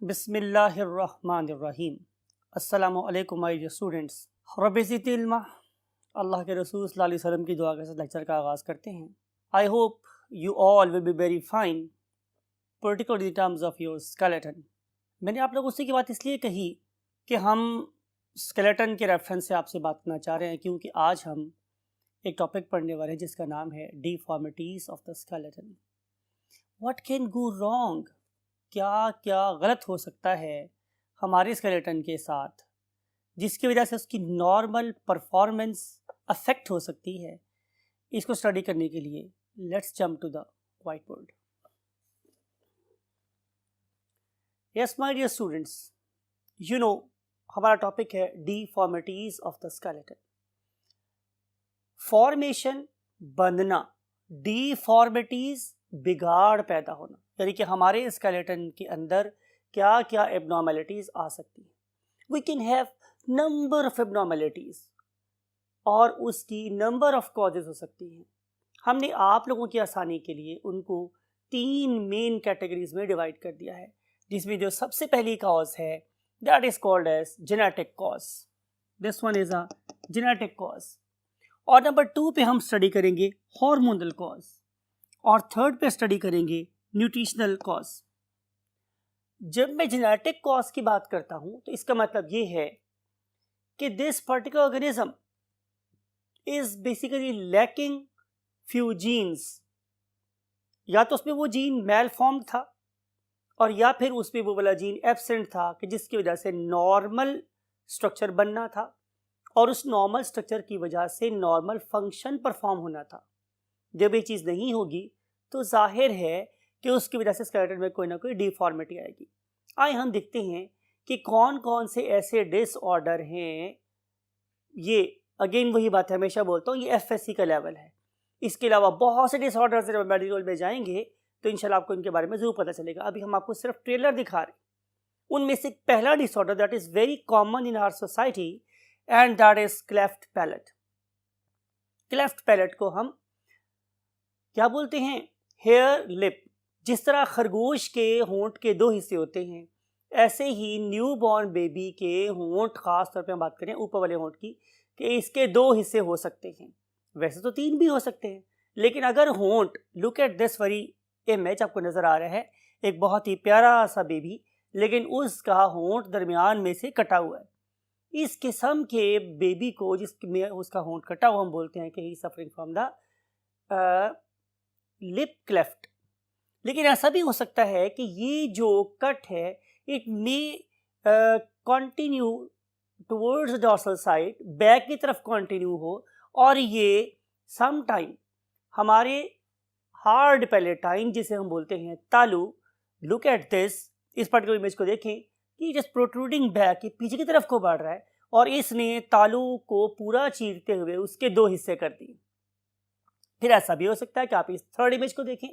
बिस्मिल्लाहिर्रहमानिर्रहीम। अस्सलामु अलैकुम माय डियर स्टूडेंट्स। रब्बि ज़िदनी इल्मा। अल्लाह के रसूल सल्लल्लाहु अलैहि वसल्लम की दुआ के साथ लेक्चर का आगाज़ करते हैं। I hope you all will be very fine, particularly in terms of your skeleton. मैंने आप लोगों से की बात इसलिए कही कि हम स्केलेटन के रेफरेंस से आपसे बात करना चाह रहे हैं, क्योंकि आज हम एक टॉपिक पढ़ने वाले हैं जिसका नाम है deformities of the skeleton. What can go wrong, क्या क्या गलत हो सकता है हमारे स्केलेटन के साथ जिसकी वजह से उसकी नॉर्मल परफॉर्मेंस अफेक्ट हो सकती है। इसको स्टडी करने के लिए let's jump to the white board. Yes my dear students, you know हमारा टॉपिक है deformities of the skeleton. Formation बनना, डिफॉर्मिटीज बिगाड़ पैदा होना, यानी कि हमारे स्केलेटन के अंदर क्या क्या एबनॉर्मलिटीज आ सकती है। We can have number of abnormalities और उसकी नंबर ऑफ कॉजेज हो सकती हैं। हमने आप लोगों की आसानी के लिए उनको 3 मेन कैटेगरीज में डिवाइड कर दिया है, जिसमें जो सबसे पहली कॉज है that is called as genetic cause. This one is a genetic cause. और नंबर 2 पे हम स्टडी करेंगे हार्मोनल कॉज, और थर्ड पे स्टडी करेंगे न्यूट्रिशनल कॉज। जब मैं जेनेटिक कॉज की बात करता हूं तो इसका मतलब ये है कि this particular organism is basically lacking few genes. या तो उसमें वो जीन मेल फॉर्म था, और या फिर उसमें वो वाला जीन एब्सेंट था कि जिसकी वजह से नॉर्मल स्ट्रक्चर बनना था, और उस नॉर्मल स्ट्रक्चर की वजह से नॉर्मल फंक्शन परफॉर्म होना था। जब ये चीज़ नहीं होगी तो जाहिर है कि उसकी वजह से स्केलेटन में कोई ना कोई डिफॉर्मिटी आएगी। आइए हम देखते हैं कि कौन कौन से ऐसे डिसऑर्डर हैं। ये अगेन वही बात है, हमेशा बोलता हूँ, ये एफएससी का लेवल है। इसके अलावा बहुत से डिसऑर्डर्स जब मेडिकल में जाएंगे तो इंशाल्लाह आपको इनके बारे में ज़रूर पता चलेगा। अभी हम आपको सिर्फ ट्रेलर दिखा रहे हैं। उनमें से पहला disorder that is very common in our society and that is cleft palate. Cleft palate को हम क्या बोलते हैं? Hare lip. जिस तरह खरगोश के होंठ के 2 हिस्से होते हैं, ऐसे ही न्यूबॉर्न बेबी के होंठ, खास तौर पे हम बात करें ऊपर वाले होंठ की, कि इसके 2 हिस्से हो सकते हैं। वैसे तो 3 भी हो सकते हैं, लेकिन अगर होंठ, look at this very image, आपको नजर आ रहा है एक बहुत ही प्यारा सा बेबी, लेकिन उसका होंठ दरमियान में से कटा हुआ है। इस किस्म के बेबी को, जिसमें उसका होंठ कटा हुआ, हम बोलते हैं कि he suffering from the lip cleft. लेकिन ऐसा भी हो सकता है कि ये जो कट है it may continue towards dorsal side, back की तरफ कंटिन्यू हो, और ये सम टाइम हमारे हार्ड पैलेटाइन, जिसे हम बोलते हैं तालू, लुक एट दिस, इस पर्टिकुलर इमेज को देखें कि जस्ट प्रोट्रूडिंग बैक, ये पीछे की तरफ को बढ़ रहा है, और इसने तालू को पूरा चीरते हुए उसके 2 हिस्से कर दिए। फिर ऐसा भी हो सकता है कि आप इस थर्ड इमेज को देखें,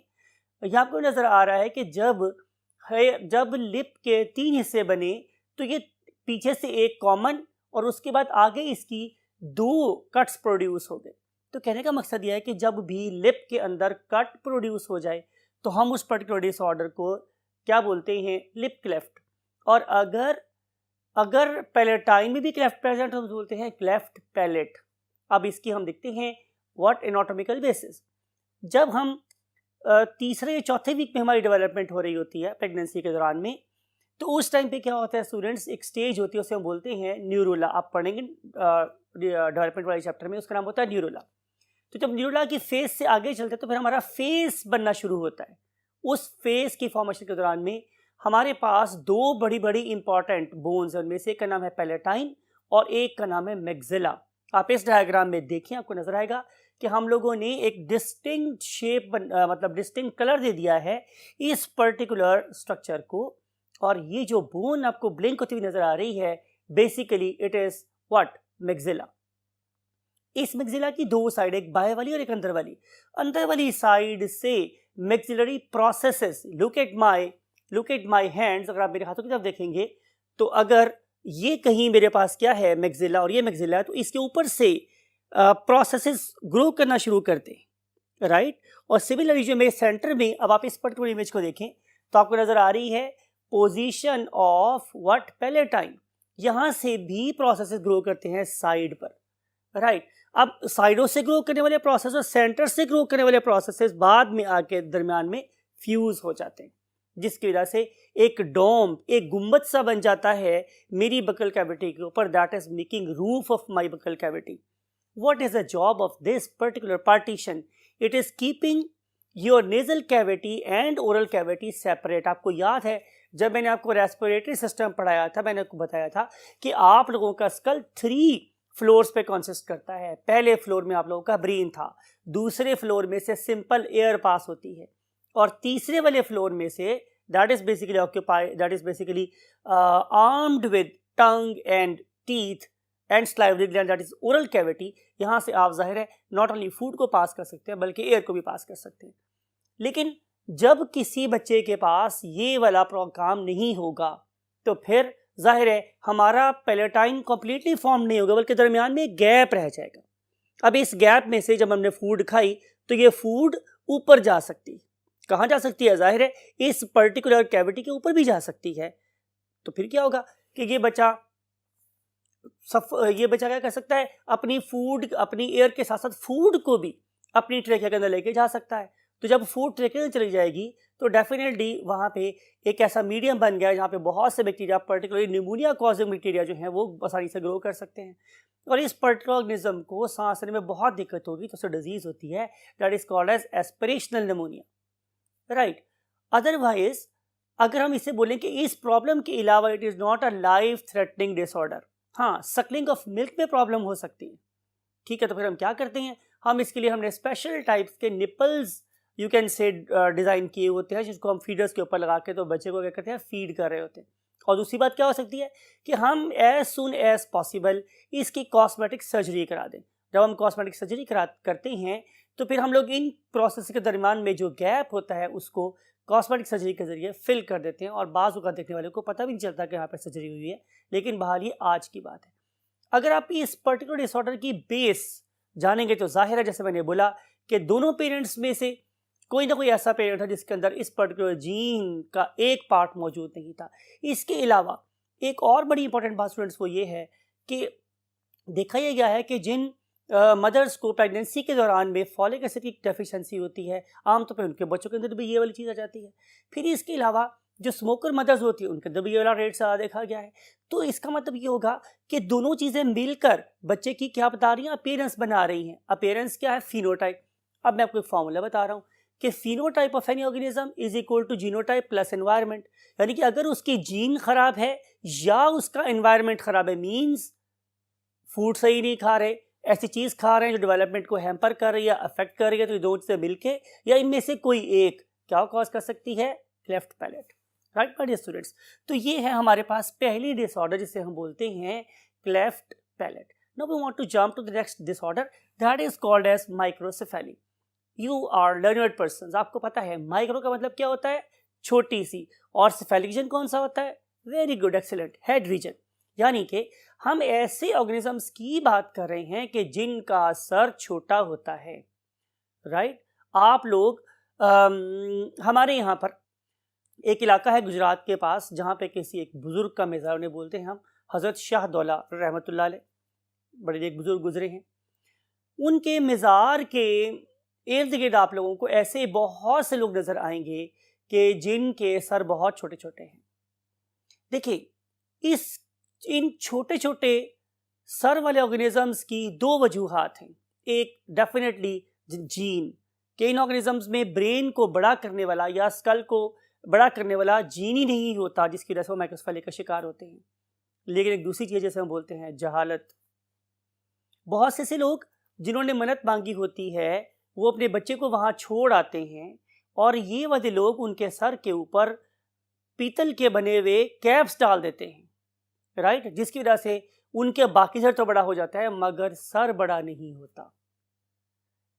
यहाँ आपको नजर आ रहा है कि जब लिप के 3 हिस्से बने तो ये पीछे से एक कॉमन, और उसके बाद आगे इसकी 2 कट्स प्रोड्यूस हो गए। तो कहने का मकसद यह है कि जब भी लिप के अंदर कट प्रोड्यूस हो जाए तो हम उस पर्टिकुलर डिसऑर्डर को क्या बोलते हैं? Lip cleft. और अगर पैलेटाइन में भी क्लेफ्ट प्रेजेंट, हम बोलते हैं क्लेफ्ट पैलेट। अब इसकी हम देखते हैं व्हाट एनाटॉमिकल बेसिस। जब हम तीसरे या चौथे वीक में हमारी डेवलपमेंट हो रही होती है प्रेगनेंसी के दौरान में, तो उस टाइम पे क्या होता है स्टूडेंट्स, एक स्टेज होती है, उसे हम बोलते हैं न्यूरुला। आप पढ़ेंगे डेवलपमेंट वाले चैप्टर में, उसका नाम होता है न्यूरुला। तो जब न्यूरुला की फेस से आगे चलते हैं तो फिर हमारा फेस बनना शुरू होता है। उस फेस की फॉर्मेशन के दौरान में हमारे पास 2 बड़ी बड़ी इंपॉर्टेंट बोन्स है, उनमें से एक का नाम है पैलेटाइन और एक का नाम है मैक्सिला। आप इस डायग्राम में देखिए, आपको नजर आएगा कि हम लोगों ने एक डिस्टिंक्ट शेप मतलब डिस्टिंक्ट कलर दे दिया है इस पर्टिकुलर स्ट्रक्चर को। और ये जो बोन आपको ब्लिंक होती हुई नजर आ रही है, basically it is what? Maxilla. इस मैक्सिला की 2 साइड, एक बाएं वाली और एक अंदर वाली साइड से maxillary processes, look at my hands. अगर आप मेरे हाथों की तरफ देखेंगे तो अगर ये कहीं मेरे पास क्या है मैक्सिला, और ये मैक्सिला है, तो इसके ऊपर से प्रोसेसेस ग्रो करना शुरू करते हैं, राइट। और सिमिलरली जो मेरे सेंटर में, अब आप इस पर्टिकुलर इमेज को देखें तो आपको नजर आ रही है पोजीशन ऑफ व्हाट, पैलेटाइन। यहाँ से भी प्रोसेसेस ग्रो करते हैं साइड पर, राइट। अब साइडों से ग्रो करने वाले प्रोसेस और सेंटर से ग्रो करने वाले प्रोसेसेस बाद में आके दरमियान में फ्यूज हो जाते हैं, जिसकी वजह से एक डोम, एक गुम्बद सा बन जाता है मेरी बकल कैविटी के ऊपर, that is making roof of my buccal cavity. What is the job of this particular partition? It is keeping your nasal cavity and oral cavity separate. आपको याद है जब मैंने आपको रेस्पिरेटरी सिस्टम पढ़ाया था, मैंने आपको बताया था कि आप लोगों का स्कल 3 फ्लोर्स पे कंसिस्ट करता है। पहले फ्लोर में आप लोगों का ब्रेन था, दूसरे फ्लोर में से सिंपल एयर पास होती है, और तीसरे वाले फ्लोर में say that is basically occupied, that is basically armed with tongue and teeth and salivary gland, that is oral cavity. यहाँ से आप जाहिर है नॉट ओनली फूड को पास कर सकते हैं बल्कि एयर को भी पास कर सकते हैं। लेकिन जब किसी बच्चे के पास ये वाला काम नहीं होगा तो फिर जाहिर है हमारा पैलेटाइन कंप्लीटली फॉर्म नहीं होगा, बल्कि दरमियान में गैप रह जाएगा। अब इस गैप में से जब हमने फूड खाई तो ये फूड ऊपर जा सकती है। कहाँ जा सकती है? जाहिर है इस पर्टिकुलर कैविटी के ऊपर भी जा सकती है। तो फिर क्या होगा कि ये बच्चा क्या कर सकता है, अपनी फूड, अपनी एयर के साथ साथ फूड को भी अपनी ट्रेकिया के अंदर लेके जा सकता है। तो जब फूड ट्रेकिया में चली जाएगी तो डेफिनेटली वहाँ पे एक ऐसा मीडियम बन गया जहाँ पे बहुत से bacteria, particularly pneumonia causing bacteria जो हैं वो आसानी से ग्रो कर सकते हैं, और इस पर्टिकुलर ऑर्गेनिज्म को सांस लेने में बहुत दिक्कत होगी तो उससे डिजीज होती है, that is called as aspirational pneumonia, right. Otherwise अगर हम इसे बोलें कि इस प्रॉब्लम के अलावा it is not a life threatening disorder, हाँ सकलिंग ऑफ मिल्क में प्रॉब्लम हो सकती है, ठीक है। तो फिर हम क्या करते हैं, हम इसके लिए हमने स्पेशल टाइप्स के nipples you can say design किए होते हैं, जिसको हम फीडर्स के ऊपर लगा के तो बच्चे को क्या करते हैं, फीड कर रहे होते हैं। और दूसरी बात क्या हो सकती है कि हम एज सुन एज पॉसिबल इसकी कॉस्मेटिक सर्जरी करा दें। जब हम कॉस्मेटिक सर्जरी करते हैं तो फिर हम लोग इन प्रोसेस के दरमियान में जो गैप होता है उसको कॉस्मेटिक सर्जरी के जरिए फिल कर देते हैं, और बाज़ का देखने वाले को पता भी नहीं चलता कि यहाँ पर सर्जरी हुई है। लेकिन बहरहाल ये आज की बात है। अगर आप इस पर्टिकुलर डिसऑर्डर की बेस जानेंगे तो जाहिर है जैसे मैंने बोला कि दोनों पेरेंट्स में से कोई ना कोई ऐसा पेरेंट है जिसके अंदर इस पर्टिकुलर जीन का एक पार्ट मौजूद नहीं था। इसके अलावा एक और बड़ी इंपॉर्टेंट बात स्टूडेंट्स वो ये है कि देखा यह गया है कि जिन मदर्स को प्रेगनेंसी के दौरान में फॉलिक एसिड की डेफिशिएंसी होती है, आमतौर पर उनके बच्चों के अंदर भी ये वाली चीज़ आ जाती है। फिर इसके अलावा जो स्मोकर मदर्स होती है उनके अंदर भी ये वाला रेट ज़्यादा देखा गया है। तो इसका मतलब ये होगा कि दोनों चीज़ें मिलकर बच्चे की क्या बता रही हैं, अपीयरेंस बना रही हैं। अपीयरेंस क्या है? फिनोटाइप। अब मैं आपको एक फॉर्मूला बता रहा हूँ कि phenotype of any organism is equal to genotype plus environment, यानी कि अगर उसकी जीन खराब है या उसका एनवायरनमेंट खराब है, मीन्स फूड सही नहीं खा रहे, ऐसी चीज़ खा रहे हैं जो डेवलपमेंट को हैम्पर कर रही है, अफेक्ट कर रही है, तो ये दो चीज़ें मिलके या इनमें से कोई एक क्या कॉज कर सकती है? Cleft palate, right my dear students. तो ये है हमारे पास पहली डिसऑर्डर जिसे हम बोलते हैं cleft palate. Now we want to jump to the next disorder that is called as microcephaly. You are learned persons, आपको पता है माइक्रो का मतलब क्या होता है? छोटी सी, और सेफेलिक रीजन कौन सा होता है? Very good, excellent, head region. यानी कि हम ऐसे ऑर्गेनिजम्स की बात कर रहे हैं कि जिनका सर छोटा होता है, राइट। आप लोग हमारे यहाँ पर एक इलाका है गुजरात के पास जहाँ पे किसी एक बुजुर्ग का मज़ार, उन्हें बोलते हैं हम हज़रत शाहदौला रहमतुल्लाह अलैह, बड़े एक बुजुर्ग गुजरे हैं। उनके मज़ार के इर्द गिर्द आप लोगों को ऐसे बहुत से लोग नज़र आएंगे कि जिनके सर बहुत छोटे छोटे हैं। देखिए इन छोटे छोटे सर वाले ऑर्गेनिजम्स की दो वजूहात हैं। एक डेफिनेटली जीन के इन ऑर्गेनिजम्स में ब्रेन को बड़ा करने वाला या स्कल को बड़ा करने वाला जीन ही नहीं होता, जिसकी वजह से वो माइक्रोसेफेली का शिकार होते हैं। लेकिन एक दूसरी चीज़ जैसे हम बोलते हैं जहालत। बहुत से ऐसे लोग जिन्होंने मन्नत मांगी होती है वो अपने बच्चे को वहाँ छोड़ आते हैं, और ये वाले लोग उनके सर के ऊपर पीतल के बने हुए कैप्स डाल देते हैं, राइट, जिसकी वजह से उनके बाकी सर तो बड़ा हो जाता है मगर सर बड़ा नहीं होता।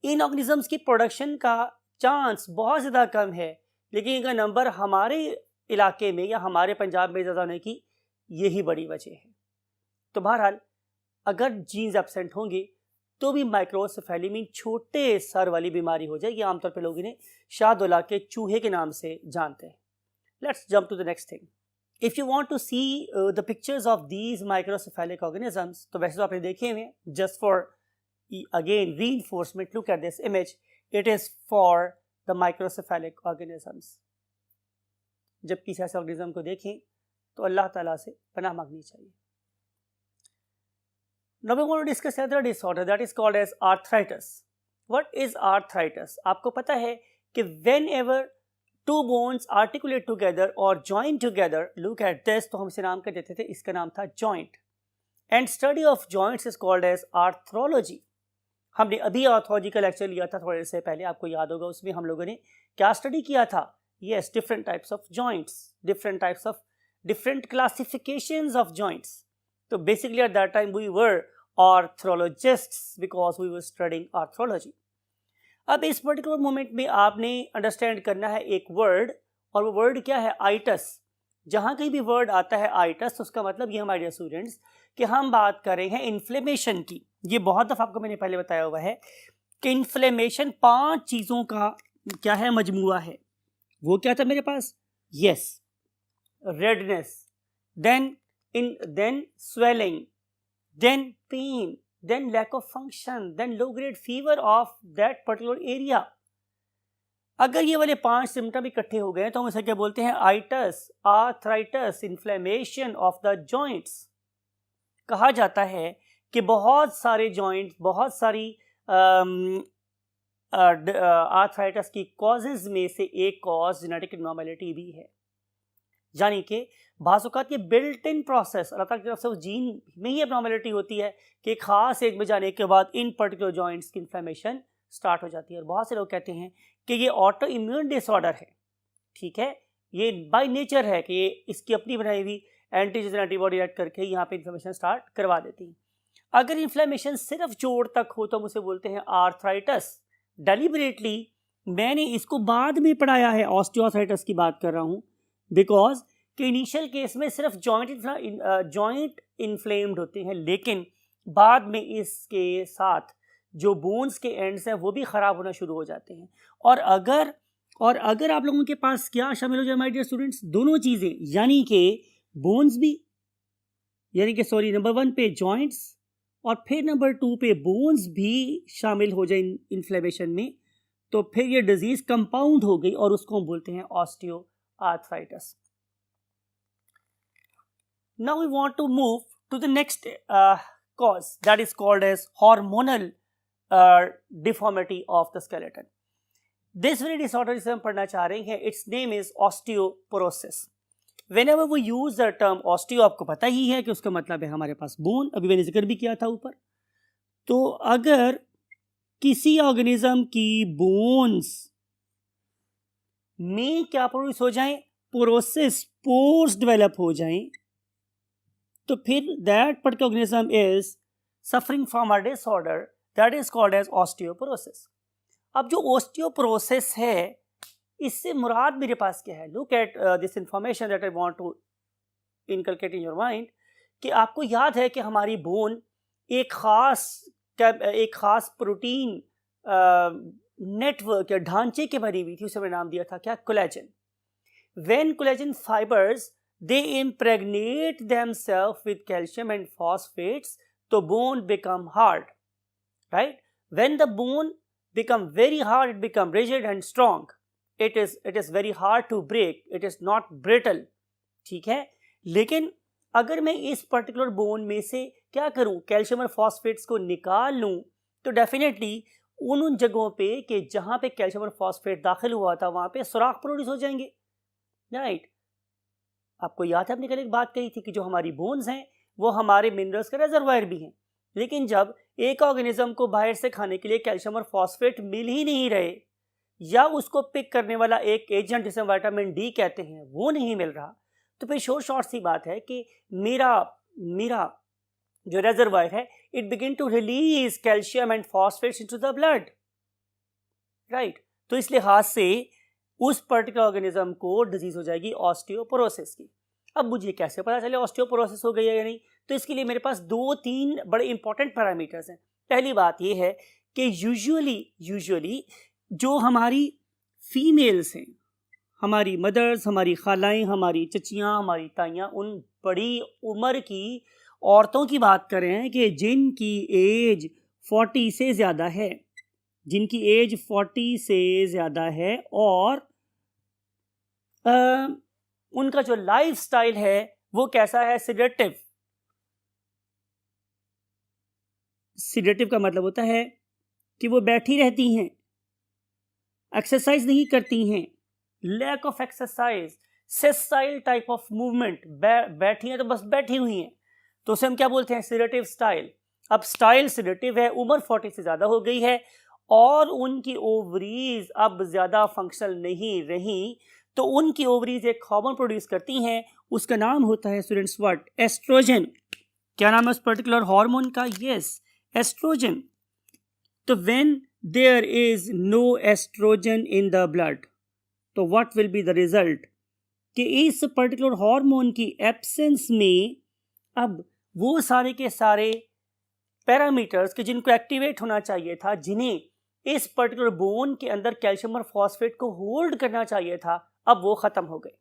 इन ऑर्गेनिजम्स की प्रोडक्शन का चांस बहुत ज़्यादा कम है, लेकिन इनका नंबर हमारे इलाके में या हमारे पंजाब में ज़्यादा होने की यही बड़ी वजह है। तो बहरहाल अगर जीन्स एब्सेंट होंगे तो भी माइक्रोसेफेली में छोटे सर वाली बीमारी हो जाएगी। आमतौर पर लोग इन्हें शाहदौला के चूहे के नाम से जानते हैं। Let's jump to the next thing. If you want to see the pictures of these microcephalic organisms, तो वैसे तो आपने देखे हुए, just for again reinforcement, look at this image, it is for the microcephalic organisms. जब किसी ऐसे organism को देखें तो अल्लाह ताला से पनाह मांगनी चाहिए. Now we want to discuss another disorder that is called as arthritis. What is arthritis? आपको पता है कि whenever two bones articulate together or join together, look at this, तो हम इसे नाम कर देते थे, इसका नाम था joint. And study of joints is called as arthrology. हमने अभी आर्थोलॉजी का लेक्चर लिया था थोड़े से पहले, आपको याद होगा, उसमें हम लोगों ने क्या स्टडी किया था? Yes, different types of joints, different types of different classifications of joints. तो basically at that time we were arthrologists because we were studying arthrology. अब इस पर्टिकुलर मोमेंट में आपने अंडरस्टैंड करना है एक वर्ड, और वो वर्ड क्या है? आइटस. जहाँ कहीं भी वर्ड आता है आइटस, तो उसका मतलब ये हमारे स्टूडेंट्स कि हम बात कर रहे हैं इन्फ्लेमेशन की. ये बहुत दफ़ा आपको मैंने पहले बताया हुआ है कि इन्फ्लेमेशन 5 चीज़ों का क्या है? मजमुआ है. वो क्या था मेरे पास? Yes, redness, then swelling, then pain, then lack of function, then low grade fever of that particular area. अगर ये वाले 5 सिम्टम इकट्ठे हो गए तो हम इसे क्या बोलते हैं? Itis, arthritis, inflammation of the joints. कहा जाता है कि बहुत सारे जॉइंट्स, बहुत सारी आर्थराइटिस की कॉजेज़ में से एक कॉज जेनेटिक एब्नॉर्मेलिटी भी है. यानी कि बाज़ औक़ात ये बिल्ट इन प्रोसेस अल्लाह ताला की तरफ से उस जीन में ही एब्नॉर्मेलिटी होती है कि ख़ास एज में जाने के बाद इन पर्टिकुलर जॉइंट्स की इन्फ्लेमेशन स्टार्ट हो जाती है. और बहुत से लोग कहते हैं कि ये ऑटो इम्यून डिसऑर्डर है. ठीक है, ये बाय नेचर है कि ये इसकी अपनी बनाई हुई एंटीजन एंटीबॉडी ऐड करके यहाँ पे इन्फ्लेमेशन स्टार्ट करवा देती है. अगर इन्फ्लेमेशन सिर्फ जोड़ तक हो तो हम उसे बोलते हैं आर्थराइटिस. डेलिबरेटली मैंने इसको बाद में पढ़ाया है, ऑस्टियोआर्थराइटिस की बात कर रहा हूँ, बिकॉज कि इनिशियल केस में सिर्फ जॉइंट इन्फ्लेम्ड होते हैं, लेकिन बाद में इसके साथ जो बोन्स के एंड्स हैं वो भी ख़राब होना शुरू हो जाते हैं. और अगर आप लोगों के पास क्या शामिल हो जाए माय डियर स्टूडेंट्स? दोनों चीज़ें, यानी कि बोन्स भी, यानी कि सॉरी नंबर 1 पे जॉइंट्स और फिर नंबर 2 पे बोन्स भी शामिल हो जाए इन्फ्लेमेशन में, तो फिर ये डिजीज़ कंपाउंड हो गई और उसको हम बोलते हैं osteoarthritis. Now we want to move to the next cause, that is called as hormonal deformity of the skeleton. This very disorder जिसे हम पढ़ना चाह रहे हैं, its name is osteoporosis. Whenever we use the term osteo, आपको पता ही है कि उसका मतलब है हमारे पास बोन, अभी मैंने जिक्र भी किया था ऊपर. तो अगर किसी ऑर्गेनिज्म की बोन्स में क्या प्रोड्यूस हो जाएं? पोरोसिस, पोर्स डेवलप हो जाएं, तो फिर that particular organism is suffering from a disorder that is called as osteoporosis. अब जो ऑस्टियोपोरोसिस है, इससे मुराद मेरे पास क्या है? Look at this information that I want to inculcate in your mind, कि आपको याद है कि हमारी बोन एक खास प्रोटीन नेटवर्क या ढांचे के बनी हुई थी, उसे मैंने नाम दिया था क्या? Collagen. When collagen fibres they impregnate themselves with calcium and phosphates, the bone become hard, right? When the bone become very hard, it become rigid and strong. It is very hard to break. It is not brittle. ठीक है, लेकिन अगर मैं इस particular bone में से क्या करूं? कैल्शियम और फॉस्फेट्स को निकाल लूं, तो डेफिनेटली उन जगहों पे कि जहां पे कैल्शियम और फॉस्फेट दाखिल हुआ था वहां पे सुराख प्रोड्यूस हो जाएंगे, राइट? आपको याद है, अपने कल एक बात कही थी कि जो हमारी बोन्स हैं वो हमारे मिनरल्स का रिजर्वायर भी हैं. लेकिन जब एक ऑर्गेनिज्म को बाहर से खाने के लिए कैल्शियम और फॉस्फेट मिल ही नहीं रहे, या उसको पिक करने वाला एक एजेंट जिसे विटामिन डी कहते हैं वो नहीं मिल रहा, तो फिर शॉर्ट सी बात है कि मेरा जो रिजर्वायर है, it begin to release calcium and phosphates into the blood, right? तो इस लिहाज से उस पर्टिकुलर ऑर्गेनिज्म को डिजीज हो जाएगी ऑस्टियोपोरोसिस की. अब मुझे कैसे पता चले ऑस्टियोपोरोसिस हो गई है या नहीं? तो इसके लिए मेरे पास 2-3 बड़े इंपॉर्टेंट पैरामीटर्स हैं. पहली बात ये है कि यूजुअली जो हमारी फीमेल्स हैं, हमारी मदर्स, हमारी खालाएं, हमारी चचियाँ, हमारी ताइयाँ, उन बड़ी उम्र की औरतों की बात कर रहे हैं कि जिनकी एज 40 से ज़्यादा है, जिनकी एज 40 से ज़्यादा है और उनका जो लाइफ स्टाइल है वो कैसा है, सिडेटिव। सिडेटिव का मतलब होता है कि वो बैठी रहती हैं, एक्सरसाइज नहीं करती हैं, lack of exercise, sessile type of movement, बैठी हैं तो बस बैठी हुई हैं, तो उसे हम क्या बोलते हैं, सिडेटिव स्टाइल। अब स्टाइल सिडेटिव है, उम्र 40 से ज़्यादा हो गई है और उनकी ओवरीज अब ज़्यादा फंक्शनल नहीं रही, तो उनकी ओवरीज एक हार्मोन प्रोड्यूस करती हैं, उसका नाम होता है स्टूडेंट्स व्हाट, एस्ट्रोजन। क्या नाम है उस पर्टिकुलर हार्मोन का, यस, एस्ट्रोजन। तो when there is no estrogen in the blood, तो what will be the result, कि इस पर्टिकुलर हार्मोन की एब्सेंस में अब वो सारे के सारे पैरामीटर्स के जिनको एक्टिवेट होना चाहिए था, जिन्हें इस पर्टिकुलर बोन के अंदर कैल्शियम और फॉस्फेट को होल्ड करना चाहिए था, अब वो खत्म हो गए।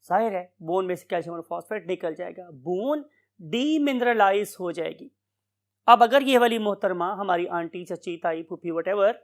जाहिर है बोन में से कैल्शियम और फॉस्फेट निकल जाएगा, बोन डीमिनरलाइज हो जाएगी। अब अगर ये वाली मोहतरमा, हमारी आंटी, चची, ताई, फूफी, वटेवर,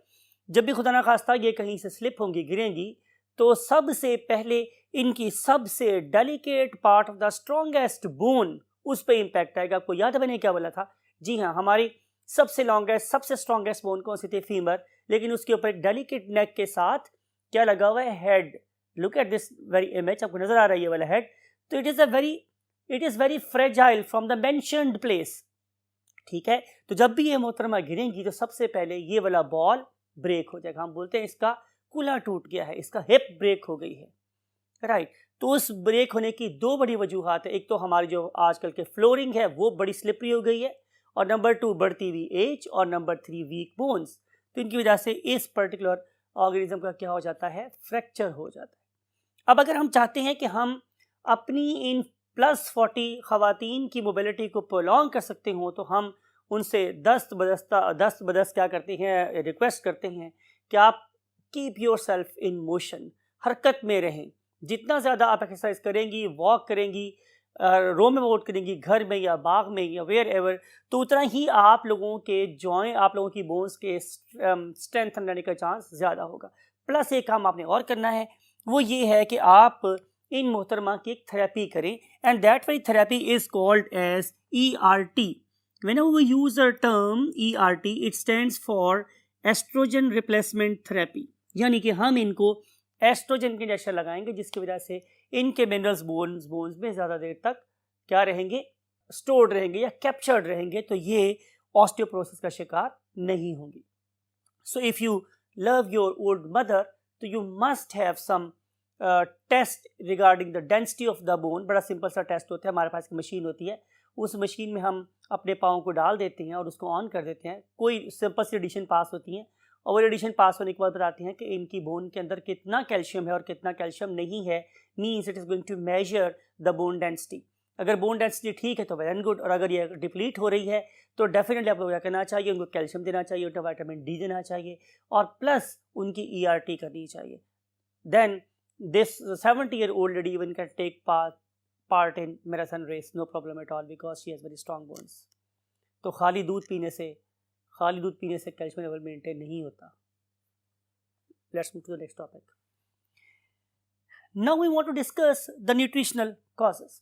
जब भी खुदा ना खास्ता ये कहीं से स्लिप होंगी, गिरेंगी, तो सबसे पहले इनकी सबसे delicate part of the strongest bone, उस पर इंपैक्ट आएगा। आपको याद है मैंने क्या बोला था, जी हाँ, हमारी सबसे लॉन्गेस्ट, सबसे स्ट्रॉन्गेस्ट बोन कौन सी थी, फीमर, लेकिन उसके ऊपर एक डेलिकेट नेक के साथ क्या लगा हुआ है, head. Look at this very image, आपको नजर आ रहा है ये वाला हेड, तो it is very fragile from the mentioned place, ठीक है। तो जब भी ये मोहतरमा गिरेंगी तो सबसे पहले ये वाला बॉल ब्रेक हो जाएगा, हम बोलते हैं इसका कुला टूट गया है, इसका हिप ब्रेक हो गई है, राइट। तो उस ब्रेक होने की दो बड़ी वजूहात है, एक तो हमारी जो आजकल के फ्लोरिंग है वो बड़ी स्लिपरी हो गई है, और नंबर 2 बढ़ती हुई एज, और नंबर 3 वीक बोन्स। तो इनकी वजह से इस पर्टिकुलर ऑर्गेनिज्म का क्या हो जाता है, फ्रैक्चर हो जाता है। अब अगर हम चाहते हैं कि हम अपनी इन +40 खवातीन की मोबिलिटी को प्रोलॉन्ग कर सकते हो, तो हम उनसे दस्त बदस्त क्या करते हैं, रिक्वेस्ट करते हैं कि आप keep your self in motion, हरकत में रहें। जितना ज़्यादा आप एक्सरसाइज करेंगी, वॉक करेंगी, रो में वॉक करेंगी, घर में या बाग में या वेयर एवर, तो उतना ही आप लोगों के जॉइंट, आप लोगों की बोन्स के स्ट्रेंथन रहने का चांस ज़्यादा होगा। प्लस एक काम आपने और करना है, वो ये है कि आप इन मोहतरमा की एक थेरेपी करें, and that very therapy is called as ERT. Whenever we use the term ERT, it stands for estrogen replacement therapy. यानी कि हम इनको एस्ट्रोजन के इंजेक्शन लगाएंगे, जिसकी वजह से इनके मिनरल्स बोन्स में ज़्यादा देर तक क्या रहेंगे, स्टोर्ड रहेंगे या कैप्चर्ड रहेंगे, तो ये ऑस्टियोपोरोसिस का शिकार नहीं होंगी। So if you love your old mother, तो you must have some test regarding the density of the bone. बड़ा सिंपल सा टेस्ट होता है, हमारे पास एक मशीन होती है, उस मशीन में हम अपने पाँव को डाल देते हैं और उसको ऑन कर देते हैं, कोई सिंपल सी एडिशन पास होती है, और वो एडिशन पास होने के बाद बताती हैं कि इनकी बोन के अंदर कितना कैल्शियम है और कितना कैल्शियम नहीं है। Means it is going to measure the bone density. अगर बोन डेंसिटी ठीक है तो वेल एंड गुड, और अगर ये डिप्लीट हो रही है तो डेफिनेटली आपको क्या करना चाहिए, उनको कैल्शियम देना चाहिए, उनको विटामिन D देना चाहिए, और प्लस उनकी ERT करनी चाहिए। Then this 70-year-old lady even can take part in marathon race, no problem at all, because she has very strong bones. तो खाली दूध पीने से कैल्शियम लेवल मेंटेन नहीं होता। Let's move to the next topic. Now we want to discuss the nutritional causes.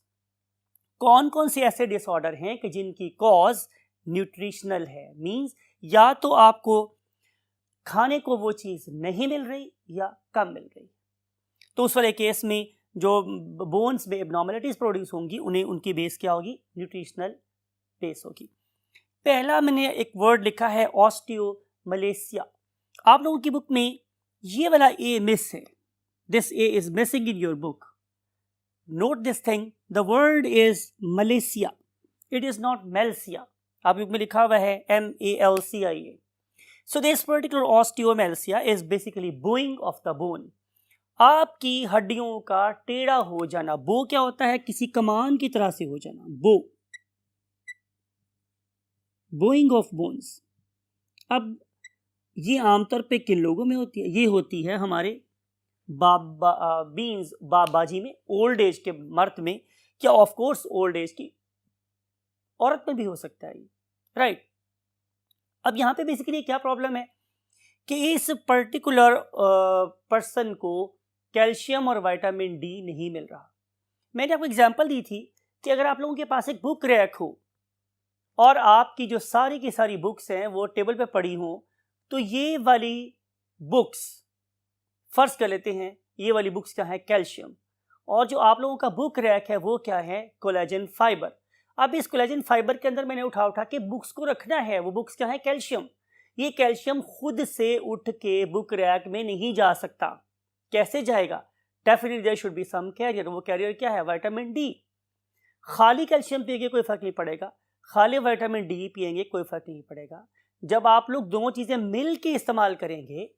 कौन कौन से ऐसे डिसऑर्डर हैं कि जिनकी कॉज न्यूट्रिशनल है, मींस या तो आपको खाने को वो चीज़ नहीं मिल रही या कम मिल रही। तो उस वाले केस में जो बोन्स में एबनॉर्मलिटीज प्रोड्यूस होंगी, उन्हें उनकी बेस क्या होगी, न्यूट्रिशनल बेस होगी। पहला मैंने एक वर्ड लिखा है ऑस्टियोमलेशिया। आप लोगों की बुक में ये वाला ए मिस है, this A is missing in your book. Note this thing, the word is malacia, it is not malcia. आप बुक में लिखा हुआ है MALCIA। So this particular osteomalacia is basically bowing of the bone, आपकी हड्डियों का टेढ़ा हो जाना। बो क्या होता है, किसी कमान की तरह से हो जाना, बो, बोइंग ऑफ बोन्स। अब ये आमतौर पे किन लोगों में होती है, ये होती है हमारे बीन्स बाबाजी में, ओल्ड एज के मर्द में, क्या ऑफ कोर्स ओल्ड एज की औरत में भी हो सकता है, राइट। अब यहाँ पे बेसिकली क्या प्रॉब्लम है कि इस पर्टिकुलर पर्सन को कैल्शियम और विटामिन डी नहीं मिल रहा। मैंने आपको एग्जांपल दी थी कि अगर आप लोगों के पास एक बुक रैक हो और आपकी जो सारी की सारी बुक्स हैं वो टेबल पे पड़ी हो, तो ये वाली बुक्स, फर्ज कर लेते हैं ये वाली बुक्स क्या है, कैल्शियम, और जो आप लोगों का बुक रैक है वो क्या है, कोलेजन फाइबर। अब इस कोलेजन फाइबर के अंदर मैंने उठा के बुक्स को रखना है, वो बुक्स क्या है, कैल्शियम। ये कैल्शियम खुद से उठ के बुक रैक में नहीं जा सकता। कैसे जाएगा? Definitely there should be some carrier. वो कैरियर क्या है, विटामिन डी। खाली कैल्शियम पिएंगे कोई फर्क नहीं पड़ेगा, खाली विटामिन डी पिएंगे कोई फर्क नहीं पड़ेगा। जब आप लोग दोनों चीजें मिल के इस्तेमाल करेंगे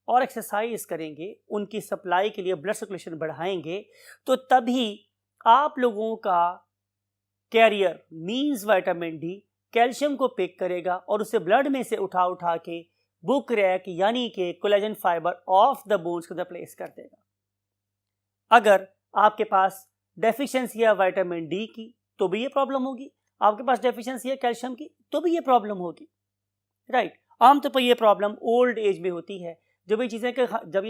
और एक्सरसाइज करेंगे, उनकी सप्लाई के लिए ब्लड सर्कुलेशन बढ़ाएंगे, तो तभी आप लोगों का carrier means vitamin D calcium को पिक करेगा और उसे ब्लड में से उठा के बुक रैक यानी कि collagen fibre of the bones के अंदर प्लेस कर देगा। अगर आपके पास डेफिशिएंसी है विटामिन डी की तो भी ये प्रॉब्लम होगी, आपके पास डेफिशिएंसी है कैल्शियम की तो भी ये प्रॉब्लम होगी, राइट। आमतौर पर ये प्रॉब्लम ओल्ड एज में होती है, जब ये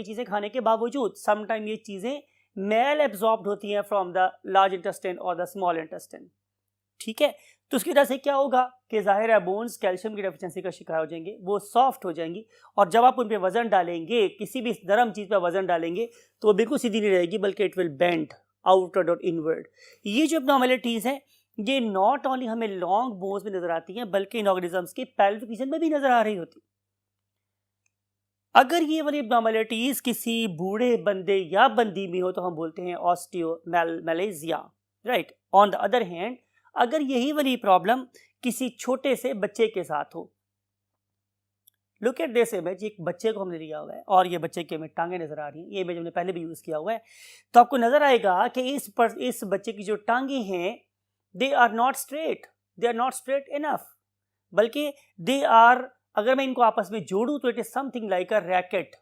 चीज़ें खाने के बावजूद समटाइम ये चीज़ें मेल एब्जॉर्ब्ड होती हैं फ्रॉम द लार्ज इंटेस्टाइन और द स्मॉल इंटेस्टाइन, ठीक है। तो उसकी वजह से क्या होगा कि जाहिर है बोन्स कैल्शियम की डेफिशिएंसी का शिकार हो जाएंगे, वो सॉफ्ट हो जाएंगी, और जब आप उन पे वजन डालेंगे, किसी भी नरम चीज़ पर वजन डालेंगे, तो वो बिल्कुल सीधी नहीं रहेगी बल्कि इट विल बेंड आउटवर्ड और इनवर्ड। ये जो एब्नॉर्मैलिटीज़ हैं ये नॉट ओनली हमें लॉन्ग बोन्स में नजर आती हैं बल्कि इन ऑर्गेनिजम्स के पेल्विक रीजन में भी नजर आ रही होती। अगर ये वाली एब्नॉर्मैलिटीज किसी बूढ़े बंदे या बंदी में हो तो हम बोलते हैं osteomalacia, right. On the other hand अगर यही वाली प्रॉब्लम किसी छोटे से बच्चे के साथ हो, लुक एट दिस इमेज, एक बच्चे को हमने लिया हुआ है और ये बच्चे की हमें टांगे नजर आ रही हैं, ये इमेज हमने पहले भी यूज किया हुआ है, तो आपको नजर आएगा कि इस बच्चे की जो टांगे हैं they are not straight enough, बल्कि दे आर, अगर मैं इनको आपस में जोड़ूं तो it is something like a racket,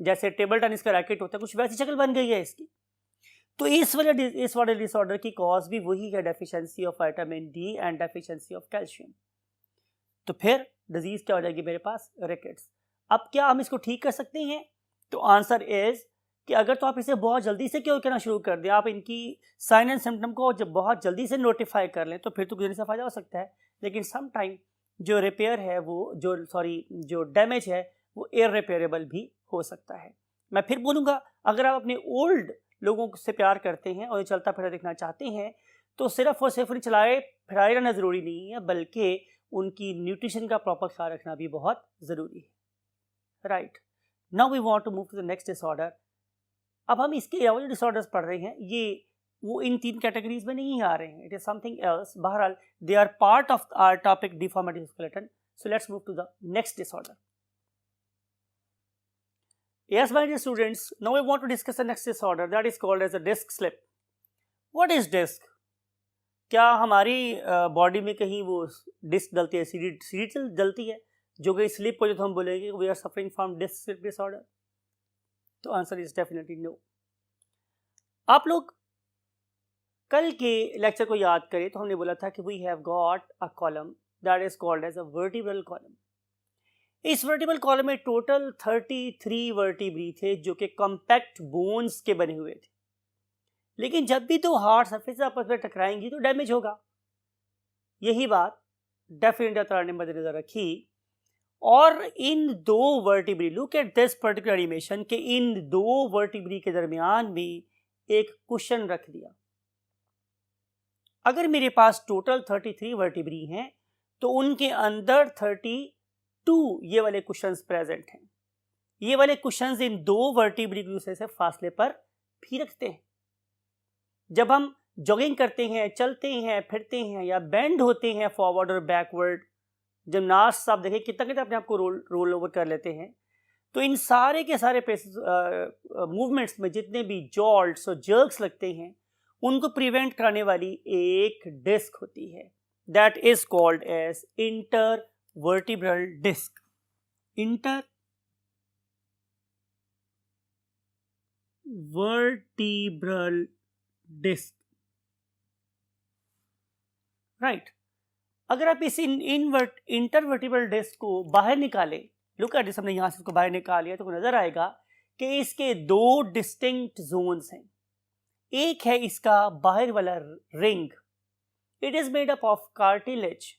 जैसे टेबल टेनिस का रैकेट होता है, कुछ वैसी शक्ल बन गई है इसकी। तो इस वाले डिसऑर्डर की कॉज भी वही है, deficiency of vitamin D and deficiency of calcium. तो फिर डिजीज क्या हो जाएगी मेरे पास, रिकेट्स। अब क्या हम इसको ठीक कर सकते हैं? तो आंसर इज कि अगर तो आप इसे बहुत जल्दी से क्योर करना शुरू कर दें, आप इनकी साइन एंड सिम्टम को जब बहुत जल्दी से नोटिफाई कर लें तो फिर तो गुजरने से फायदा हो सकता है, लेकिन सम टाइम जो रिपेयर है वो जो डैमेज है वो इररिपेयरेबल भी हो सकता है। मैं फिर बोलूँगा, अगर आप अपने ओल्ड लोगों से प्यार करते हैं और चलता फिरता देखना चाहते हैं तो सिर्फ और सिर्फ चलाए फिराए रहना ज़रूरी नहीं है, बल्कि उनकी न्यूट्रिशन का प्रॉपर ख्याल रखना भी बहुत ज़रूरी है, right. Now we want to move to the next disorder. अब हम इसके अलावा जो डिसऑर्डर्स पढ़ रहे हैं ये वो इन 3 कैटेगरीज में नहीं आ रहे हैं, इट इज समथिंग एल्स। बहरहाल they are part of our topic deformity of skeleton. So let's move to the next disorder. Yes, my dear students, now we want to discuss the next disorder that is called as a disc slip. What is disc? क्या हमारी body में कहीं वो disc डलती है, सीढ़ी डलती है जो कि स्लिप हो, जो तो हम बोलेंगे we are suffering from disc slip disorder? तो आंसर इज डेफिनेटली नो। आप लोग कल के लेक्चर को याद करें तो हमने बोला था कि we have got a column that is called as a vertebral column. इस वर्टिब्रल कॉलम में टोटल 33 वर्टिब्री थे जो कि कॉम्पैक्ट बोन्स के बने हुए थे, लेकिन जब भी 2 हार्ड सरफेस आपस में टकराएंगी तो डैमेज होगा। यही बात डेफिनेटली अवतार ने मद्देनजर रखी और इन 2 vertebrae, look at this particular animation, के इन 2 वर्टिब्री के दरमियान भी एक कुशन रख दिया। अगर मेरे पास टोटल 33 वर्टिब्री हैं तो उनके अंदर 32 ये वाले कुशंस प्रेजेंट हैं। ये वाले कुशंस इन 2 वर्टिब्री एक दूसरे से फासले पर भी रखते हैं। जब हम जॉगिंग करते हैं, चलते हैं, फिरते हैं या बेंड होते हैं फॉरवर्ड और बैकवर्ड, जिम्नास्ट आप देखें कितना अपने आप को रोल ओवर कर लेते हैं, तो इन सारे के सारे मूवमेंट्स में जितने भी जॉल्ट्स और जर्क्स लगते हैं उनको प्रिवेंट करने वाली एक डिस्क होती है, that is called as intervertebral disc. Vertebral disc, right. अगर आप इस इंटरवर्टिब्रल डिस्क को बाहर निकालें, लुक एट दिस, हमने यहां से इसको बाहर निकाल लिया, तो नजर आएगा कि इसके दो डिस्टिंक्ट जोन्स हैं। एक है इसका बाहर वाला ring, it is made up of cartilage,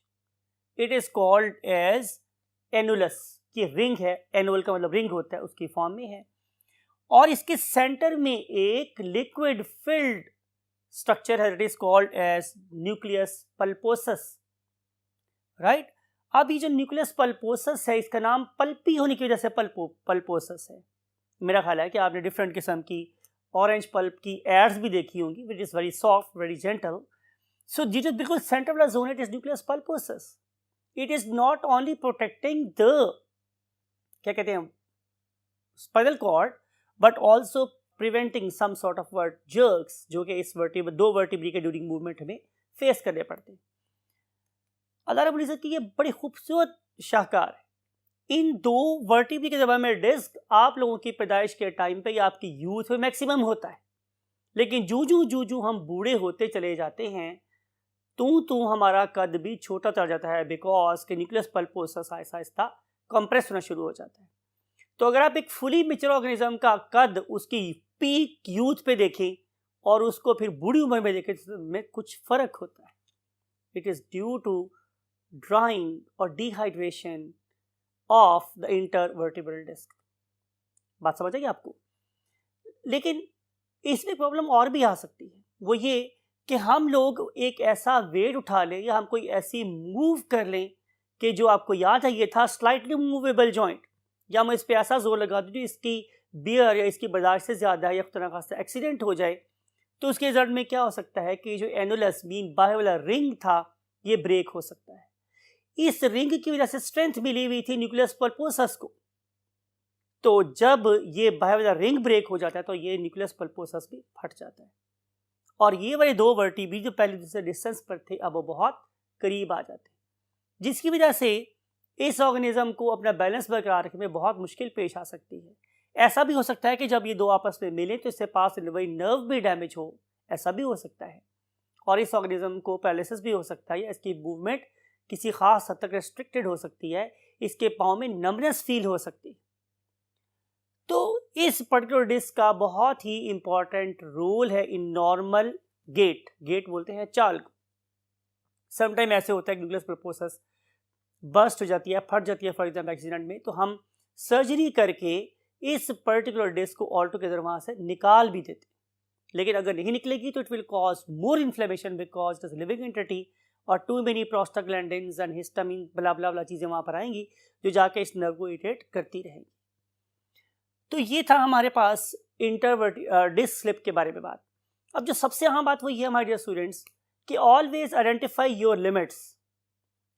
it is called as annulus. ये रिंग है, एनुअल का मतलब रिंग होता है, उसकी फॉर्म में है। और इसके सेंटर में एक लिक्विड फिल्ड स्ट्रक्चर है, it is called as nucleus pulposus, right. अब ये जो न्यूक्लियस पल्पोसस है, इसका नाम पल्पी होने की वजह से पल्पोसस है। मेरा ख्याल है कि आपने डिफरेंट किस्म की ऑरेंज पल्प की एड्स भी देखी होंगी, which is very soft, very gentle. So ये जो बिल्कुल सेंटर वाला जोन है, it is nucleus pulposus. It is not only protecting the, क्या कहते हैं, spinal cord, but also preventing some sort of jerks, जो कि इस दो वर्टिब्री के ड्यूरिंग मूवमेंट हमें फेस करने पड़ते हैं। अल्लाह रब्बुल इज़्ज़त की ये बड़ी खूबसूरत शाहकार है। इन दो वर्टिब्री के दरमियान में डिस्क आप लोगों की पैदाइश के टाइम पे या आपकी यूथ में मैक्सिमम होता है, लेकिन जू हम बूढ़े होते चले जाते हैं तो हमारा कद भी छोटा चल जाता है, बिकॉज के nucleus pulposus Aahista Aahista compress होना शुरू हो जाता है। तो अगर आप एक फुली मैच्योर ऑर्गेनिज्म का कद उसकी पीक यूथ पे देखें और उसको फिर बूढ़ी उम्र में देखें, तो में कुछ फर्क होता है। It is due to drying और dehydration of the intervertebral disc. बात समझ आई आपको? लेकिन इसमें प्रॉब्लम और भी आ सकती है, वो ये कि हम लोग एक ऐसा वेट उठा लें या हम कोई ऐसी मूव कर लें कि जो आपको याद है ये था स्लाइटली मूवेबल जॉइंट, या हम इस पर ऐसा जोर लगा दूँ इसकी बियर या इसकी बर्दाश्त से ज़्यादा या तरह का एक्सीडेंट हो जाए, तो उसके रिजल्ट में क्या हो सकता है कि जो एनुलस मीन बाहर वाला रिंग था ये ब्रेक हो सकता है। इस रिंग की वजह से स्ट्रेंथ मिली हुई थी न्यूक्लियस पल्पोसस को, तो जब ये बाहर वाला रिंग ब्रेक हो जाता है तो ये न्यूक्लियस पल्पोसस भी फट जाता है, और ये वाले दो वर्टिब्री जो पहले दूसरे डिस्टेंस पर थे अब वो बहुत करीब आ जाते हैं, जिसकी वजह से इस ऑर्गेनिज्म को अपना बैलेंस बरकरार रखने में बहुत मुश्किल पेश आ सकती है। ऐसा भी हो सकता है कि जब ये दो आपस में मिले तो इससे पास वही नर्व भी डैमेज हो, ऐसा भी हो सकता है, और इस ऑर्गेनिज्म को पैरालिसिस भी हो सकता है, इसकी मूवमेंट किसी खास हद तक रेस्ट्रिक्टेड हो सकती है, इसके पाँव में नमनेस फील हो सकती है। तो इस पर्टिकुलर डिस्क का बहुत ही इंपॉर्टेंट रोल है इन नॉर्मल गेट बोलते हैं चाल को। समटाइम ऐसे होता है न्यूक्लियस पल्पोसस बस्ट हो जाती है, फट जाती है फॉर एग्जाम्पल एक्सीडेंट में, तो हम सर्जरी करके इस पर्टिकुलर डिस्क को ऑल टुगेदर वहाँ से निकाल भी देते हैं। लेकिन अगर नहीं निकलेगी तो it will cause more inflammation because it is living entity, और too many prostaglandins and histamine blah blah blah चीज़ें वहाँ पर आएंगी जो जाके इस नर्व को इरिटेट करती रहेंगी। तो ये था हमारे पास डिस्क स्लिप के बारे में बात। अब जो सबसे अहम बात वो ये है, हमारे डियर स्टूडेंट्स, कि ऑलवेज आइडेंटिफाई योर लिमिट्स।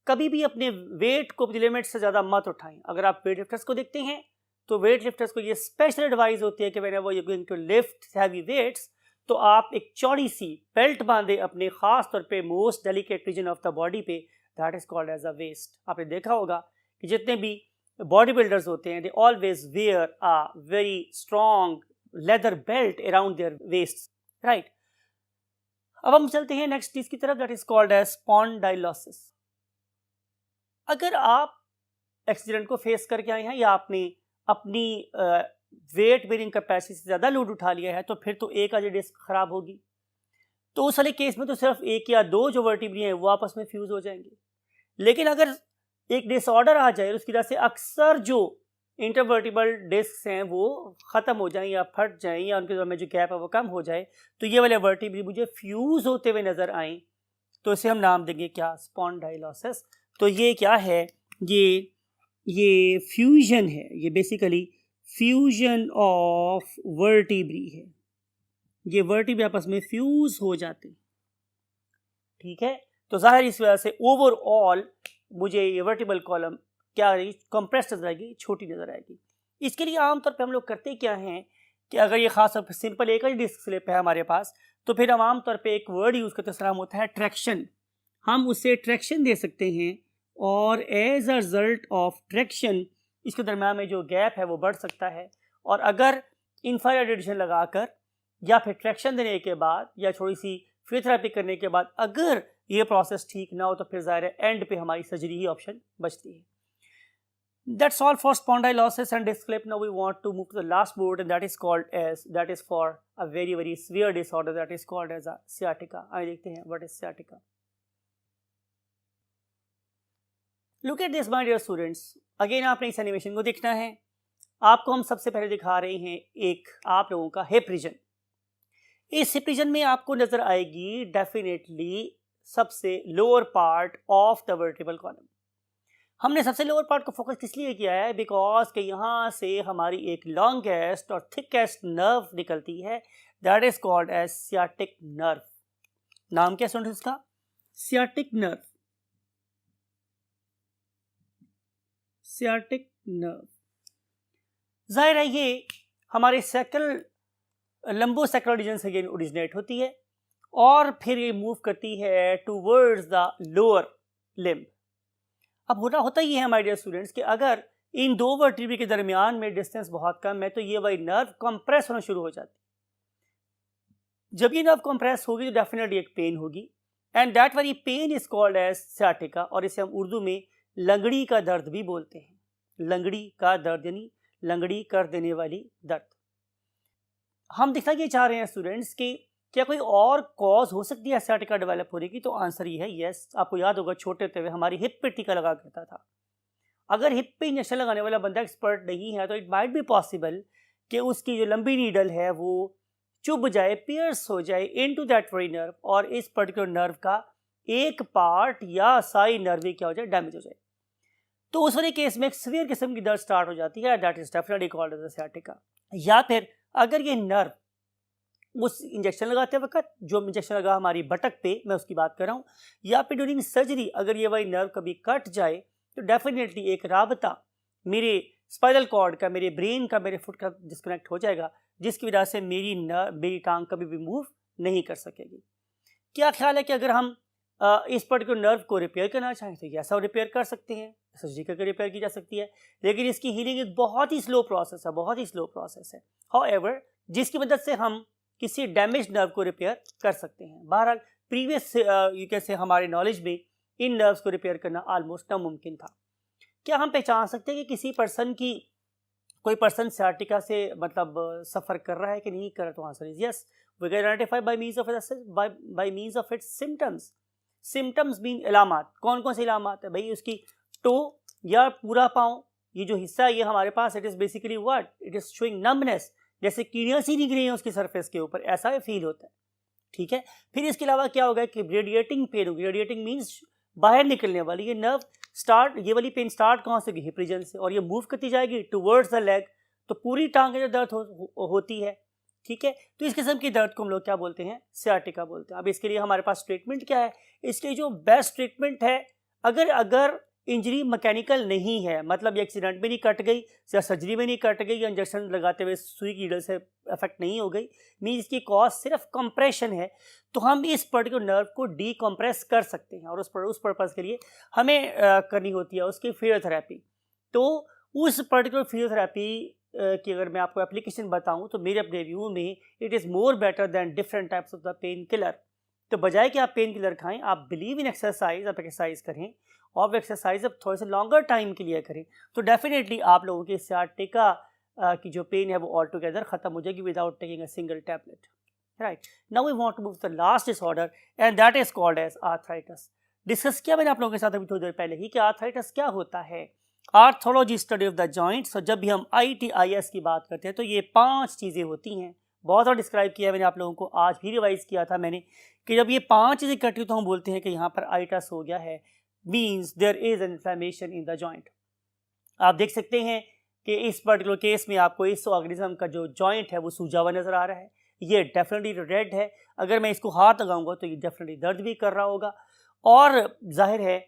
कभी भी अपने वेट को अपनी लिमिट से ज़्यादा मत उठाएं। अगर आप वेट लिफ्टर्स को देखते हैं तो वेट लिफ्टर्स को ये स्पेशल एडवाइस होती है कि whenever you going to lift heavy weights, तो आप एक चौड़ी सी बेल्ट बांधे अपने खास तौर पे most delicate region of the body पे, that is called as a waist. आपने देखा होगा कि जितने भी बॉडी बिल्डर्स होते हैं they always wear a very strong leather belt around their waist, right. अब हम चलते हैं नेक्स्ट चीज की तरफ, that is called as spondylosis. अगर आप एक्सीडेंट को फेस करके आए हैं या आपने अपनी वेट बेरिंग कैपेसिटी से ज़्यादा लोड उठा लिया है, तो फिर तो एक आधी डिस्क खराब होगी। तो उस वाले केस में तो सिर्फ एक या दो जो वर्टिब्री हैं वो आपस में फ्यूज हो जाएंगे। लेकिन अगर एक डिसऑर्डर आ जाए उसकी वजह से अक्सर जो इंटरवर्टिब्रल डिस्क हैं वो ख़त्म हो जाएं या फट जाएं या उनके में जो गैप है वो कम हो जाए, तो ये वाले वर्टिब्री मुझे फ्यूज होते हुए नज़र आए, तो इसे हम नाम देंगे क्या, स्पॉन्डाइलोसिस। तो ये क्या है, ये फ्यूजन है, ये बेसिकली फ्यूजन ऑफ वर्टिब्री है। ये वर्टिब्री आपस में फ्यूज हो जाते, ठीक है। तो जाहिर इस वजह से ओवरऑल मुझे ये वर्टिब्रल कॉलम क्या रहेगी, कंप्रेस्ड नजर आएगी, छोटी नजर आएगी। इसके लिए आमतौर पे हम लोग करते क्या हैं कि अगर ये खास तौर पर सिंपल एक ही डिस्क स्लिप है हमारे पास, तो फिर हम आमतौर पे एक वर्ड यूज़ करते हैं, उसका नाम होता है ट्रैक्शन। हम उससे ट्रैक्शन दे सकते हैं, और as a result of traction इसके दरम्यान में जो गैप है वो बढ़ सकता है। और अगर इंफ्रारेड रेडिएशन लगाकर या फिर ट्रैक्शन देने के बाद या थोड़ी सी फिजियोथेरेपी करने के बाद अगर ये प्रोसेस ठीक ना हो तो फिर ज़ाहिर है एंड पे हमारी सर्जरी ही ऑप्शन बचती है. That's all for spondylosis and disc slip. Now we want to move to the last board, and that is for a very severe disorder that is called as a sciatica. आइए देखते हैं what is sciatica. Look at this, my dear students. Again आपने इस animation को देखना है. आपको हम सबसे पहले दिखा रहे हैं एक आप लोगों का हिप रीजन. इस हिप रीजन में आपको नजर आएगी डेफिनेटली सबसे lower part of the vertebral column. हमने सबसे लोअर पार्ट को फोकस किस लिए किया है? बिकॉज कि यहाँ से हमारी एक लॉन्गेस्ट और थिकेस्ट नर्व निकलती है, that is called as sciatic nerve. नाम क्या सुन इसका? Sciatic nerve. सियाटिक नर्व जाहिर है ये हमारे लंबोसेक्रल रीजन से ओरिजिनेट होती है और फिर ये मूव करती है टूवर्ड्स द लोअर लिम्ब. अब होता ही है माय डियर स्टूडेंट्स कि अगर इन दो वर्टिब्रे के दरमियान में डिस्टेंस बहुत कम है तो ये वाली नर्व कंप्रेस होना शुरू हो जाती है. जब ये नर्व कंप्रेस होगी तो डेफिनेटली एक पेन होगी and that very pain is called as sciatica, और इसे हम उर्दू में लंगड़ी का दर्द भी बोलते हैं. लंगड़ी का दर्द यानी लंगड़ी कर देने वाली दर्द. हम दिखना ये चाह रहे हैं स्टूडेंट्स कि क्या कोई और कॉज हो सकती है सियाटिका डेवलप होने की? तो आंसर ये है यस. आपको याद होगा छोटे होते हुए हमारी हिप पे टीका लगा करता था. अगर हिप पे इंजेक्शन लगाने वाला बंदा एक्सपर्ट नहीं है तो इट माइट बी पॉसिबल कि उसकी जो लंबी नीडल है वो चुभ जाए, पियर्स हो जाए इनटू दैट वेरी नर्व, और इस पर्टिकुलर नर्व का एक पार्ट या सारी नर्व क्या हो जाए, डैमेज हो जाए. तो उस वाले केस में एक सीवियर किस्म की दर्द स्टार्ट हो जाती है, that is definitely called as sciatica. या फिर अगर ये नर्व उस इंजेक्शन लगाते वक्त, जो इंजेक्शन लगा हमारी बटक पे, मैं उसकी बात कर रहा हूँ, या फिर ड्यूरिंग सर्जरी अगर ये वाली नर्व कभी कट जाए तो डेफिनेटली एक राबता मेरे स्पाइनल कॉर्ड का, मेरे ब्रेन का, मेरे फुट का डिस्कनेक्ट हो जाएगा, जिसकी वजह से मेरी टांग कभी भी मूव नहीं कर सकेगी. क्या ख्याल है कि अगर हम इस पर्टिकुलर नर्व को रिपेयर करना चाहें तो ऐसा रिपेयर कर सकते हैं, सर्जरी करके रिपेयर की जा सकती है, लेकिन इसकी हीलिंग एक बहुत ही स्लो प्रोसेस है, बहुत ही स्लो प्रोसेस है. हाउएवर जिसकी मदद से हम किसी डैमेज नर्व को रिपेयर कर सकते हैं. बहरहाल प्रीवियस कैसे हमारे नॉलेज में इन नर्व्स को रिपेयर करना ऑलमोस्ट नामुमकिन था. क्या हम पहचान सकते हैं कि किसी कोई पर्सन सियाटिका से मतलब सफ़र कर रहा है कि नहीं कर रहा? तो answer is yes. We can identify by means of its symptoms. Symptoms mean इलामात. कौन कौन से इलामात है भाई? उसकी टो या पूरा पाँव, ये जो हिस्सा है ये हमारे पास, it is basically what, it is showing numbness, जैसे कीड़ियाँ सी निकली हैं उसकी सरफेस के ऊपर, ऐसा फील होता है. ठीक है. फिर इसके अलावा क्या होगा कि रेडिएटिंग पेन होगी. रेडिएटिंग मीन्स बाहर निकलने वाली. ये नर्व ये वाली पेन स्टार्ट कहाँ से? हिप रीजन से, और ये मूव करती जाएगी टुवर्ड्स द लेग, तो पूरी टांग के जो दर्द होती है. ठीक है. तो इस किस्म की दर्द को हम लोग क्या बोलते हैं? सियाटिका बोलते हैं. अब इसके लिए हमारे पास ट्रीटमेंट क्या है? इसके जो बेस्ट ट्रीटमेंट है, अगर इंजरी मैकेनिकल नहीं है, मतलब ये एक्सीडेंट में नहीं कट गई या सर्जरी में नहीं कट गई या इंजेक्शन लगाते हुए सुई की नीडल से अफेक्ट नहीं हो गई, मीन्स इसकी कॉज सिर्फ कंप्रेशन है, तो हम इस पर्टिकुलर नर्व को डीकम्प्रेस कर सकते हैं. और उस पर्पज़ के लिए हमें करनी होती है उसकी फिजियोथेरेपी. तो उस पर्टिकुलर फिजियोथेरेपी की अगर मैं आपको एप्लीकेशन बताऊं तो मेरे अपने व्यू में it is more better than different types of the pain killer. तो बजाय कि आप पेन किलर खाएं, आप बिलीव इन एक्सरसाइज, आप एक्सरसाइज करें और वो एक्सरसाइज अब थोड़े से लॉन्गर टाइम के लिए करें, तो डेफिनेटली आप लोगों की सियाटिका की जो पेन है वो ऑल टुगेदर ख़त्म हो जाएगी without taking a single tablet. Right. Now we want to move to the last disorder and that is called as arthritis. Discuss किया मैंने आप लोगों के साथ अभी थोड़ी देर पहले ही कि आर्थराइटिस क्या होता है. Arthrology study of the joints. और जब भी हम ITIS की बात करते हैं तो ये 5 चीज़ें होती हैं. बहुत सारा डिस्क्राइब किया मैंने आप लोगों को, आज भी रिवाइज किया था मैंने, कि जब ये 5 चीज़ें इकट्ठी तो हम बोलते हैं कि यहाँ पर आइटस हो गया है, means there is an inflammation in the joint. आप देख सकते हैं कि इस पर्टिकुलर केस में आपको इस ऑर्गेनिज्म का जो जॉइंट है वो सूजा हुआ नज़र आ रहा है. ये डेफिनेटली रेड है. अगर मैं इसको हाथ लगाऊंगा तो ये डेफिनेटली दर्द भी कर रहा होगा. और जाहिर है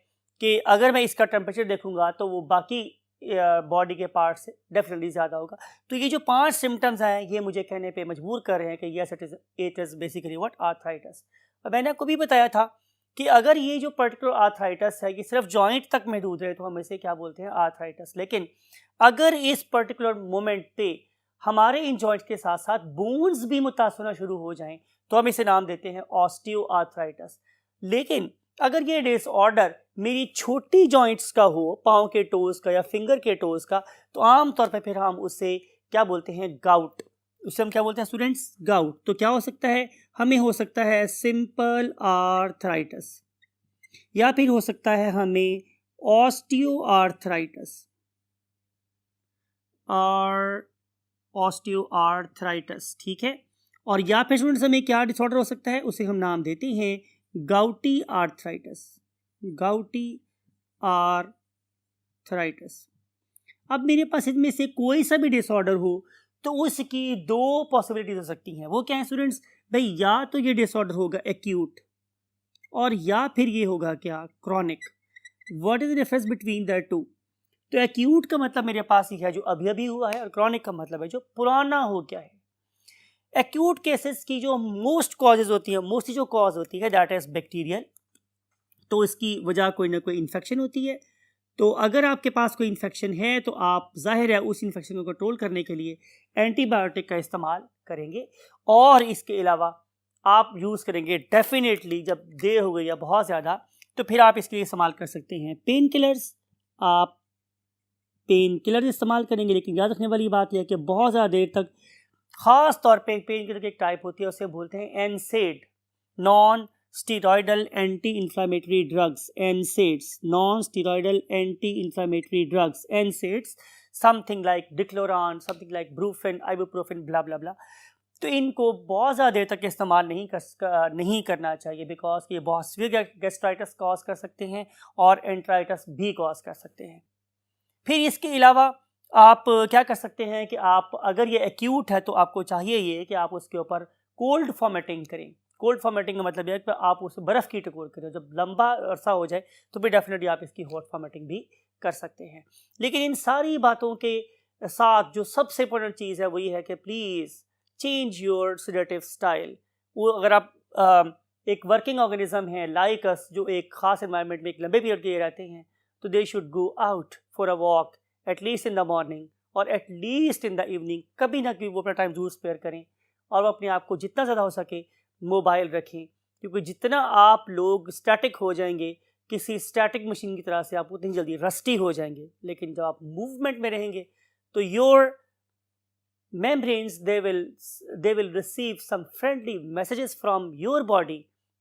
कि अगर मैं इसका टेम्परेचर देखूंगा तो वो बाकी बॉडी के पार्ट से डेफिनेटली ज़्यादा होगा. तो ये जो 5 सिम्टम्स हैं ये मुझे कहने पे मजबूर कर रहे हैं कि yes it is basically what, arthritis. और मैंने आपको भी बताया था कि अगर ये जो पर्टिकुलर आर्थराइटिस है ये सिर्फ जॉइंट तक महदूद है तो हम इसे क्या बोलते हैं? आर्थराइटिस. लेकिन अगर इस पर्टिकुलर मोमेंट पे हमारे इन जॉइंट्स के साथ साथ बोन्स भी मुतासर होना शुरू हो जाएं तो हम इसे नाम देते हैं ऑस्टियोआर्थराइटिस। लेकिन अगर ये डिसऑर्डर मेरी छोटी जॉइंट्स का हो, पाँव के टोज का या फिंगर के टोज का, तो आमतौर पर फिर हम उसे क्या बोलते हैं, गाउट। उसे हम क्या बोलते हैं स्टूडेंट्स, गाउट। तो क्या हो सकता है, हमें हो सकता है सिंपल आर्थराइटिस, या फिर हो सकता है हमें ऑस्टियोआर्थराइटिस और ऑस्टियोआर्थराइटिस, ठीक है। और या फिर स्टूडेंट्स हमें क्या डिसऑर्डर हो सकता है, उसे हम नाम देते हैं गाउटी आर्थराइटिस, गाउटी आर्थराइटिस। अब मेरे पास इनमें से कोई सा भी डिसऑर्डर हो तो उसकी दो पॉसिबिलिटीज हो सकती हैं। वो क्या है स्टूडेंट्स, भाई या तो ये डिसऑर्डर होगा एक्यूट और या फिर ये होगा क्या, chronic. What is the difference between the two? तो एक्यूट का मतलब मेरे पास ही है जो अभी अभी हुआ है, और क्रॉनिक का मतलब है जो पुराना हो गया है। एक्यूट केसेस की जो मोस्ट कॉजेज होती है, मोस्टली जो कॉज होती है दैट इज बैक्टीरियल। तो इसकी वजह कोई ना कोई इन्फेक्शन होती है। तो अगर आपके पास कोई इन्फेक्शन है तो आप जाहिर है उस इन्फेक्शन को कंट्रोल करने के लिए एंटीबायोटिक का इस्तेमाल करेंगे। और इसके अलावा आप यूज़ करेंगे डेफिनेटली, जब देर हो गई या बहुत ज़्यादा, तो फिर आप इसके लिए इस्तेमाल कर सकते हैं पेन किलर्स। आप पेन किलर इस्तेमाल करेंगे, लेकिन याद रखने वाली बात यह है कि बहुत ज़्यादा देर तक, ख़ास तौर पे पेन किलर की एक टाइप होती है उसे बोलते हैं NSAID, non steroidal anti inflammatory drugs, NSAIDs, non steroidal anti inflammatory drugs, NSAIDs, something like dicloran, something like Brufen, ibuprofen, blah blah blah. तो इनको बहुत ज़्यादा देर तक इस्तेमाल नहीं करना चाहिए, बिकॉज ये बहुत सीवियर गैस्ट्राइटिस कॉज कर सकते हैं और एंट्राइटिस भी कॉज कर सकते हैं। फिर इसके अलावा आप क्या कर सकते हैं कि आप, अगर ये एक्यूट है तो आपको चाहिए ये कि आप उसके ऊपर कोल्ड फॉर्मेटिंग करें। कोल्ड फॉर्मेटिंग का मतलब यह है कि आप उसे बर्फ़ की टकोर करें। जब लंबा अरसा हो जाए तो फिर डेफिनेटली आप इसकी हॉट फॉर्मेटिंग भी कर सकते हैं। लेकिन इन सारी बातों के साथ जो सबसे इंपॉर्टेंट चीज़ है वो ये है कि please change your sedative style. वो अगर आप एक वर्किंग ऑर्गेनिज्म है लाइक अस, जो एक ख़ास एनवायरनमेंट में एक लंबे पीरियड के लिए रहते हैं, तो they should go out for a walk at least in the morning और एटलीस्ट इन द इवनिंग। कभी ना कभी वो अपना टाइम जरूर स्पेयर करें और अपने आप को जितना ज़्यादा हो सके मोबाइल रखें, क्योंकि जितना आप लोग स्टैटिक हो जाएंगे किसी स्टैटिक मशीन की तरह से, आप उतनी जल्दी रस्टी हो जाएंगे। लेकिन जब आप मूवमेंट में रहेंगे तो your membranes, they will receive some friendly messages from your body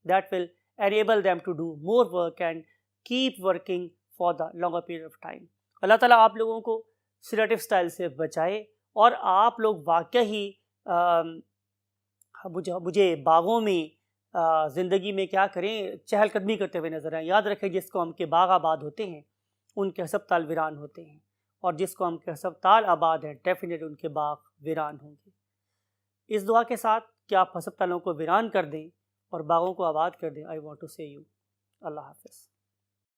that will enable them to do more work and keep working for the longer period of time. अल्लाह ताला आप लोगों को सेडेटिव स्टाइल से बचाए और आप लोग वाकई ही मुझे बागों में ज़िंदगी में क्या करें, चहलकदमी करते हुए नजर आए। याद रखें जिस कौम के बाग आबाद होते हैं उनके हस्पताल वीरान होते हैं, और जिस कौम के हस्पताल आबाद है डेफिनेटली उनके बाग वीरान होंगे। इस दुआ के साथ कि आप हस्पतालों को वीरान कर दें और बागों को आबाद कर दें, आई वांट टू से यू अल्लाह हाफ़िज़।